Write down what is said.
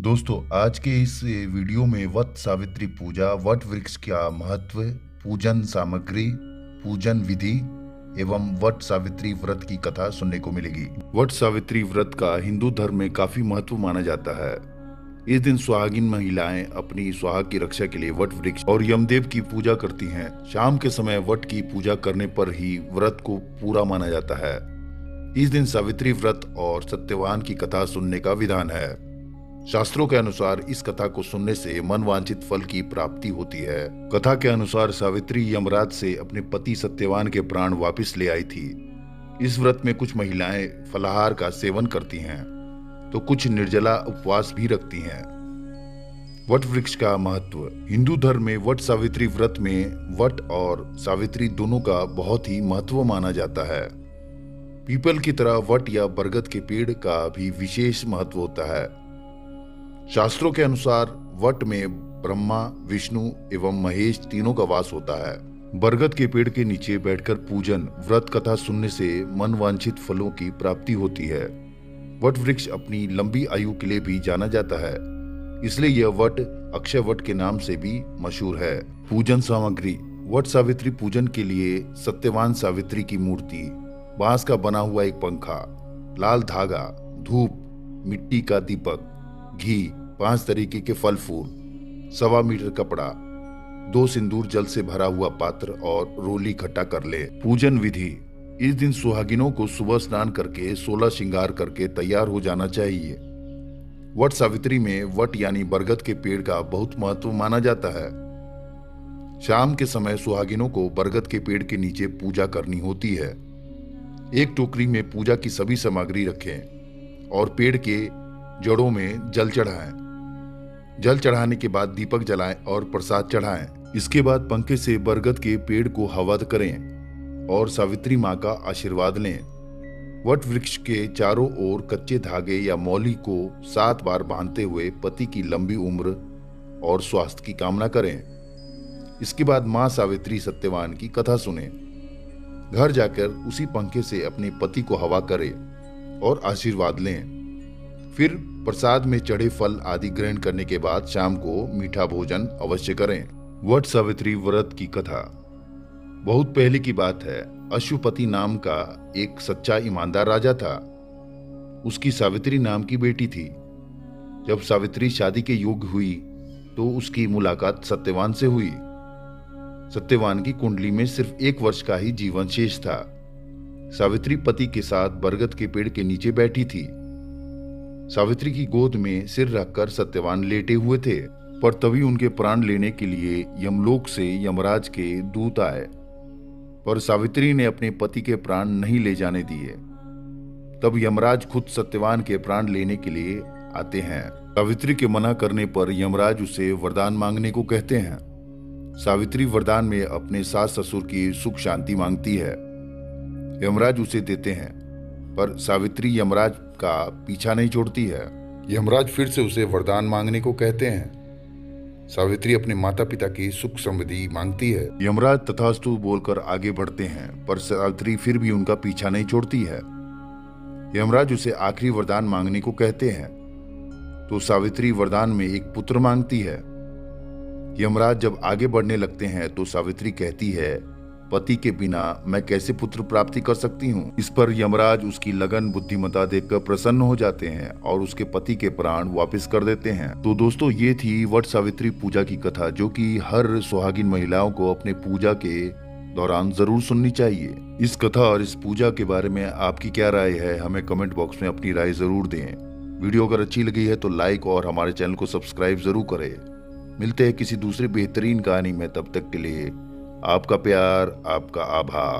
दोस्तों, आज के इस वीडियो में वट सावित्री पूजा, वट वृक्ष का महत्व, पूजन सामग्री, पूजन विधि एवं वट सावित्री व्रत की कथा सुनने को मिलेगी। वट सावित्री व्रत का हिंदू धर्म में काफी महत्व माना जाता है। इस दिन सुहागिन महिलाएं अपनी सुहाग की रक्षा के लिए वट वृक्ष और यमदेव की पूजा करती हैं। शाम के समय वट की पूजा करने पर ही व्रत को पूरा माना जाता है। इस दिन सावित्री व्रत और सत्यवान की कथा सुनने का विधान है। शास्त्रों के अनुसार इस कथा को सुनने से मनवांछित फल की प्राप्ति होती है। कथा के अनुसार सावित्री यमराज से अपने पति सत्यवान के प्राण वापस ले आई थी। इस व्रत में कुछ महिलाएं फलाहार का सेवन करती हैं तो कुछ निर्जला उपवास भी रखती हैं। वट वृक्ष का महत्व। हिंदू धर्म में वट सावित्री व्रत में वट और सावित्री दोनों का बहुत ही महत्व माना जाता है। पीपल की तरह वट या बरगद के पेड़ का भी विशेष महत्व होता है। शास्त्रों के अनुसार वट में ब्रह्मा, विष्णु एवं महेश तीनों का वास होता है। बरगद के पेड़ के नीचे बैठकर पूजन, व्रत कथा सुनने से मनवांछित फलों की प्राप्ति होती है। वट वृक्ष अपनी लंबी आयु के लिए भी जाना जाता है, इसलिए यह वट अक्षय वट के नाम से भी मशहूर है। पूजन सामग्री। वट सावित्री पूजन के लिए सत्यवान सावित्री की मूर्ति, बांस का बना हुआ एक पंखा, लाल धागा, धूप, मिट्टी का दीपक, घी, 5 तरीके के फल फूल, 1.25 मीटर कपड़ा, 2 सिंदूर जल से भरा हुआ पात्र और रोली इकट्ठा कर ले। पूजन विधि। इस दिन सुहागिनों को सुबह स्नान करके 16 श्रृंगार करके तैयार हो जाना चाहिए। वट सावित्री में वट यानी बरगद के पेड़ का बहुत महत्व माना जाता है। शाम के समय सुहागिनों को बरगद के पेड़ के नीचे पूजा करनी होती है। एक टोकरी में पूजा की सभी सामग्री रखें और पेड़ के जड़ों में जल चढ़ाएं। जल चढ़ाने के बाद दीपक जलाएं और प्रसाद चढ़ाएं। इसके बाद पंखे से बरगद के पेड़ को हवा करें और सावित्री माँ का आशीर्वाद लें। वट वृक्ष के चारों ओर कच्चे धागे या मौली को 7 बार बांधते हुए पति की लंबी उम्र और स्वास्थ्य की कामना करें। इसके बाद माँ सावित्री सत्यवान की कथा सुने। घर जाकर उसी पंखे से अपने पति को हवा करें और आशीर्वाद लें। फिर प्रसाद में चढ़े फल आदि ग्रहण करने के बाद शाम को मीठा भोजन अवश्य करें। वट सावित्री व्रत की कथा। बहुत पहले की बात है। अश्वपति नाम का एक सच्चा ईमानदार राजा था। उसकी सावित्री नाम की बेटी थी। जब सावित्री शादी के योग्य हुई तो उसकी मुलाकात सत्यवान से हुई। सत्यवान की कुंडली में सिर्फ 1 वर्ष का ही जीवन शेष था। सावित्री पति के साथ बरगद के पेड़ के नीचे बैठी थी। सावित्री की गोद में सिर रखकर सत्यवान लेटे हुए थे, पर तभी उनके प्राण लेने के लिए यमलोक से यमराज के दूत आए, पर सावित्री ने अपने पति के प्राण नहीं ले जाने दिए। तब यमराज खुद सत्यवान के प्राण लेने के लिए आते हैं। सावित्री के मना करने पर यमराज उसे वरदान मांगने को कहते हैं। सावित्री वरदान में अपने सास ससुर की सुख शांति मांगती है। यमराज उसे देते हैं, पर सावित्री यमराज का पीछा नहीं छोड़ती है। यमराज फिर से उसे वरदान मांगने को कहते हैं। सावित्री अपने माता पिता की सुख समृद्धि मांगती है। यमराज तथास्तु बोलकर आगे बढ़ते हैं, पर सावित्री फिर भी उनका पीछा नहीं छोड़ती है। यमराज उसे आखिरी वरदान मांगने को कहते हैं, तो सावित्री वरदान में एक पुत्र मांगती है। यमराज जब आगे बढ़ने लगते हैं तो सावित्री कहती है, पति के बिना मैं कैसे पुत्र प्राप्ति कर सकती हूँ। इस पर यमराज उसकी लगन बुद्धिमता देखकर प्रसन्न हो जाते हैं और उसके पति के प्राण वापस कर देते हैं। तो दोस्तों, ये थी वट सावित्री पूजा की कथा, जो कि हर सुहागिन महिलाओं को अपने पूजा के दौरान जरूर सुननी चाहिए। इस कथा और इस पूजा के बारे में आपकी क्या राय है, हमें कमेंट बॉक्स में अपनी राय जरूर दें। वीडियो अगर अच्छी लगी है तो लाइक और हमारे चैनल को सब्सक्राइब जरूर करें। मिलते हैं किसी दूसरी बेहतरीन कहानी में, तब तक के लिए आपका प्यार, आपका आभार।